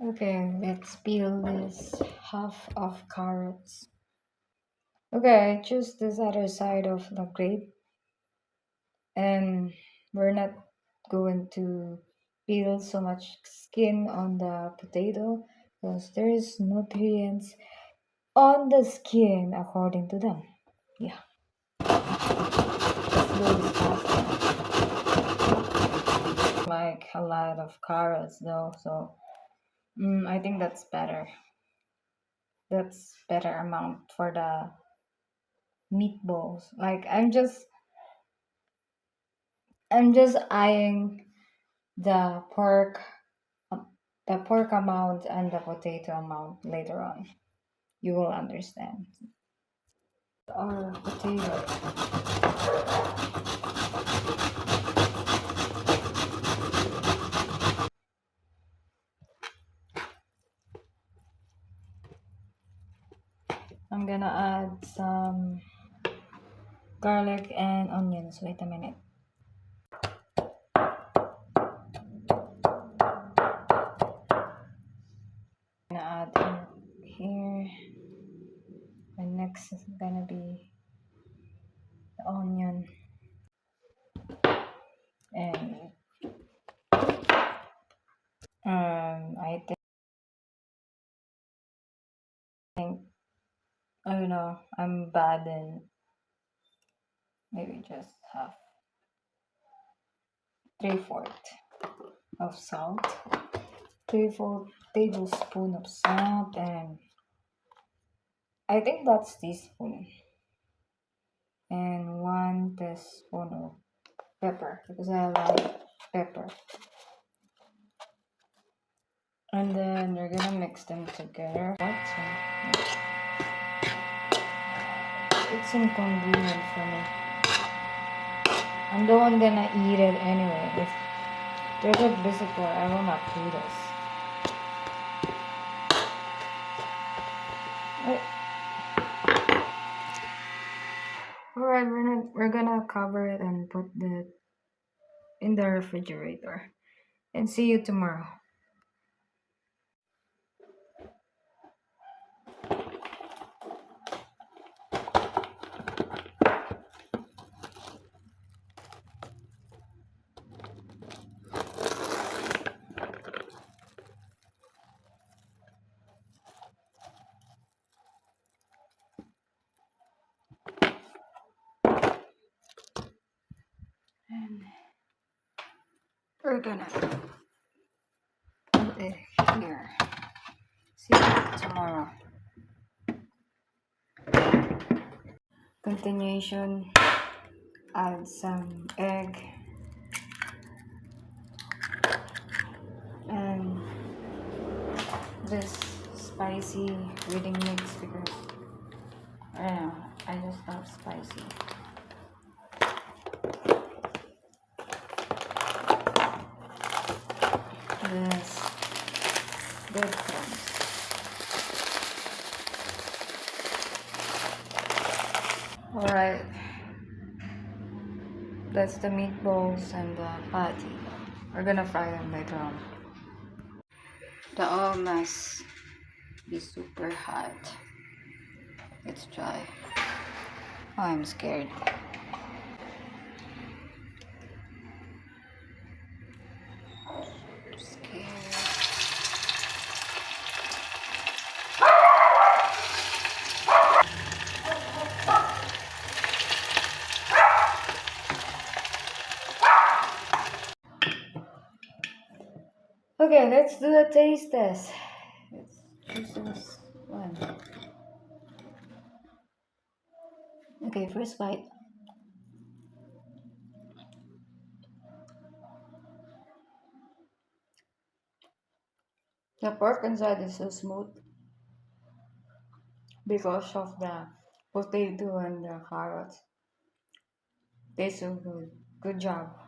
Okay, let's peel this half of carrots. Okay, I choose this other side of the grape, and we're not going to peel so much skin on the potato because there's nutrients on the skin according to them. Yeah, let's do this faster. Like a lot of carrots though, so I think that's better. That's better amount for the meatballs. Like I'm just eyeing the pork, the pork amount and the potato amount later on. You will understand. Or potato. I'm gonna add some garlic and onions. Wait a minute. I'm gonna add here. And next is gonna be the onion and I think I don't know. I'm bad in maybe just half, 3/4 of salt, 3/4 tablespoon of salt, and I think that's teaspoon, and 1 teaspoon of pepper because I like pepper. And then we're gonna mix them together. It's inconvenient for me. I'm the one gonna eat it anyway. If there's a visitor, I will not do this. Alright, we're gonna cover it and put it in the refrigerator. And see you tomorrow. And we're gonna put it here. See you tomorrow. Continuation, add some egg and this spicy reading mix because I don't know, I just love spicy. This breadcrumbs. Alright, that's the meatballs and the patty. We're gonna fry them later on. The oil must be super hot. Let's try. Oh, I'm scared. Okay, let's do a taste test. Let's choose this one. Okay, first bite. The pork inside is so smooth because of the potato and the carrots. Tastes so good. Good job.